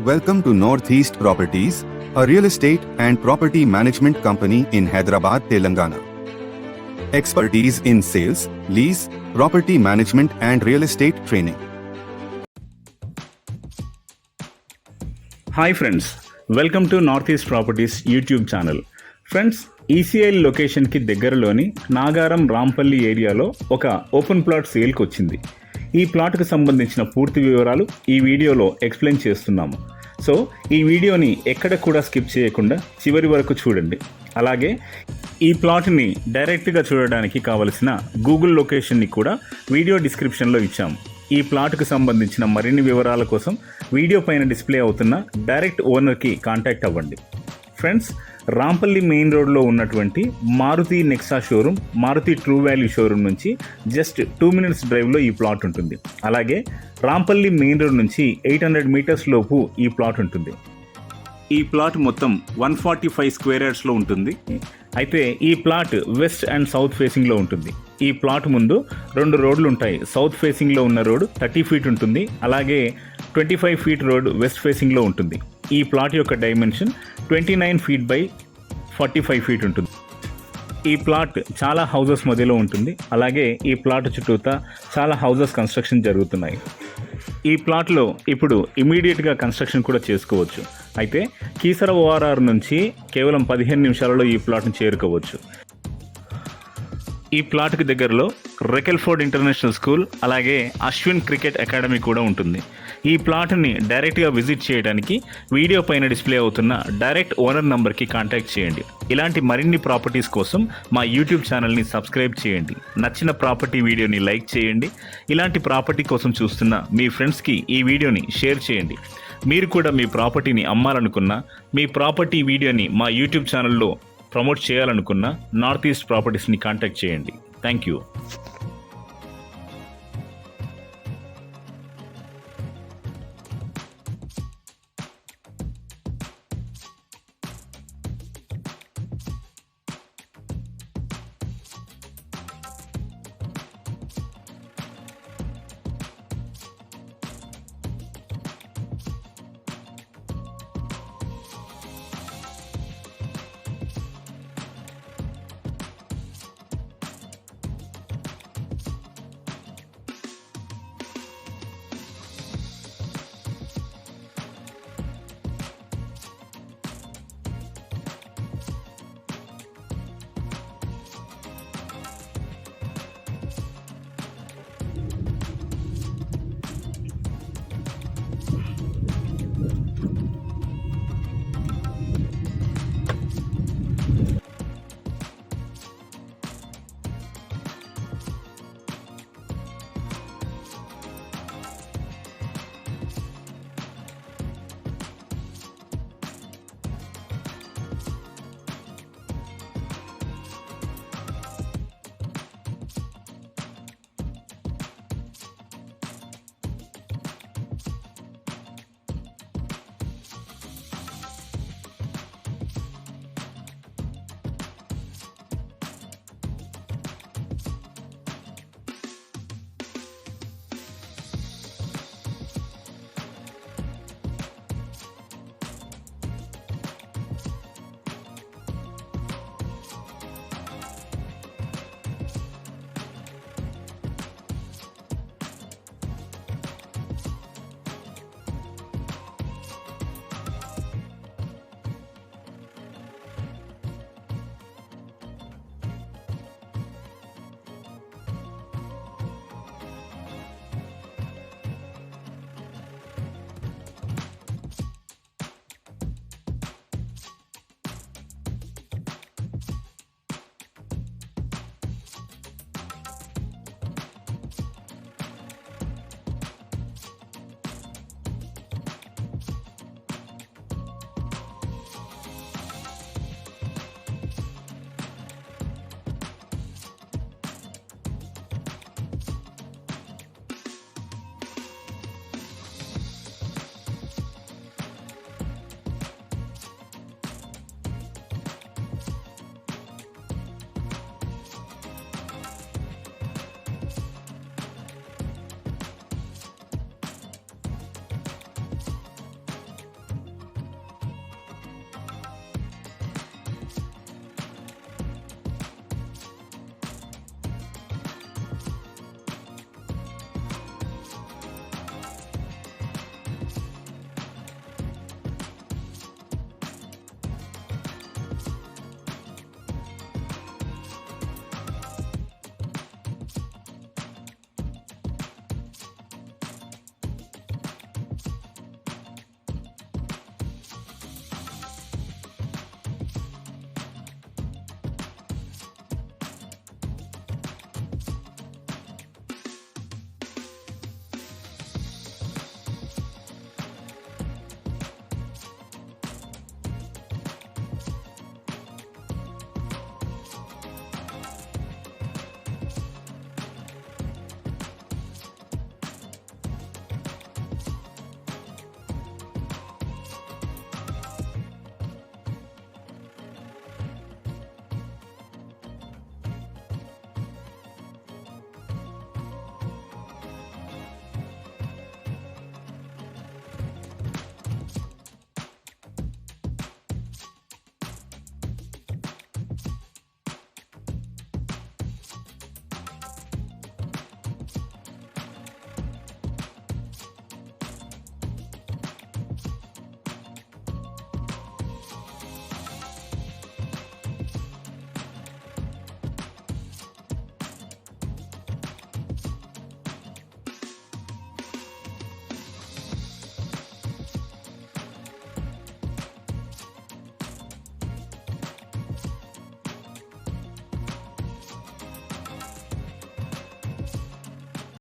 Welcome to Northeast Properties, a real estate and property management company in Hyderabad, Telangana. Expertise in sales, lease, property management and real estate training. Hi friends, welcome to north east properties YouTube channel. Friends, ఈసీఐల్ లొకేషన్కి దగ్గరలోని నాగారం రాంపల్లి ఏరియాలో ఒక open plot సేల్కి వచ్చింది. ఈ ప్లాట్కి సంబంధించిన పూర్తి వివరాలు ఈ వీడియోలో ఎక్స్ప్లెయిన్ చేస్తున్నాము. సో ఈ వీడియోని ఎక్కడ కూడా స్కిప్ చేయకుండా చివరి వరకు చూడండి. అలాగే ఈ ప్లాట్ని డైరెక్ట్గా చూడడానికి కావలసిన గూగుల్ లొకేషన్ని కూడా వీడియో డిస్క్రిప్షన్లో ఇచ్చాము. ఈ ప్లాట్కు సంబంధించిన మరిన్ని వివరాల కోసం వీడియో పైన డిస్ప్లే అవుతున్న డైరెక్ట్ ఓనర్కి కాంటాక్ట్ అవ్వండి. ఫ్రెండ్స్, రాంపల్లి మెయిన్ రోడ్లో ఉన్నటువంటి Maruti Nexa showroom, Maruti true value showroom నుంచి జస్ట్ 2 minutes డ్రైవ్లో ఈ ప్లాట్ ఉంటుంది. అలాగే రాంపల్లి మెయిన్ రోడ్ నుంచి 800 మీటర్స్ లోపు ఈ ప్లాట్ ఉంటుంది. ఈ ప్లాట్ మొత్తం 145 స్క్వేర్ యార్డ్స్లో ఉంటుంది. అయితే ఈ ప్లాట్ వెస్ట్ అండ్ సౌత్ ఫేసింగ్లో ఉంటుంది. ఈ ప్లాట్ ముందు 2 రోడ్లు ఉంటాయి. సౌత్ ఫేసింగ్లో ఉన్న రోడ్ 30 feet ఉంటుంది. అలాగే 25 feet రోడ్ వెస్ట్ ఫేసింగ్లో ఉంటుంది. ఈ ప్లాట్ యొక్క డైమెన్షన్ 29 feet by 45 feet ఉంటుంది. ఈ ప్లాట్ చాలా హౌజెస్ మధ్యలో ఉంటుంది. అలాగే ఈ ప్లాట్ చుట్టూతా చాలా హౌజెస్ కన్స్ట్రక్షన్ జరుగుతున్నాయి. ఈ ప్లాట్లో ఇప్పుడు ఇమీడియట్గా కన్స్ట్రక్షన్ కూడా చేసుకోవచ్చు. అయితే కీసర ఓఆర్ఆర్ నుంచి కేవలం 15 నిమిషాలలో ఈ ప్లాట్ను చేరుకోవచ్చు. ఈ ప్లాట్కి దగ్గరలో రెకెల్ఫోర్డ్ ఇంటర్నేషనల్ స్కూల్, అలాగే అశ్విన్ క్రికెట్ అకాడమీ కూడా ఉంటుంది. ఈ ప్లాట్ని డైరెక్ట్గా విజిట్ చేయడానికి వీడియో పైన డిస్ప్లే అవుతున్న డైరెక్ట్ ఓనర్ నంబర్కి కాంటాక్ట్ చేయండి. ఇలాంటి మరిన్ని ప్రాపర్టీస్ కోసం మా యూట్యూబ్ ఛానల్ని సబ్స్క్రైబ్ చేయండి. నచ్చిన ప్రాపర్టీ వీడియోని లైక్ చేయండి. ఇలాంటి ప్రాపర్టీ కోసం చూస్తున్న మీ ఫ్రెండ్స్కి ఈ వీడియోని షేర్ చేయండి. మీరు కూడా మీ ప్రాపర్టీని అమ్మాలనుకున్నా, మీ ప్రాపర్టీ వీడియోని మా యూట్యూబ్ ఛానల్లో ప్రమోట్ చేయాలనుకున్న నార్త్ ఈస్ట్ ప్రాపర్టీస్ని కాంటాక్ట్ చేయండి. Thank you.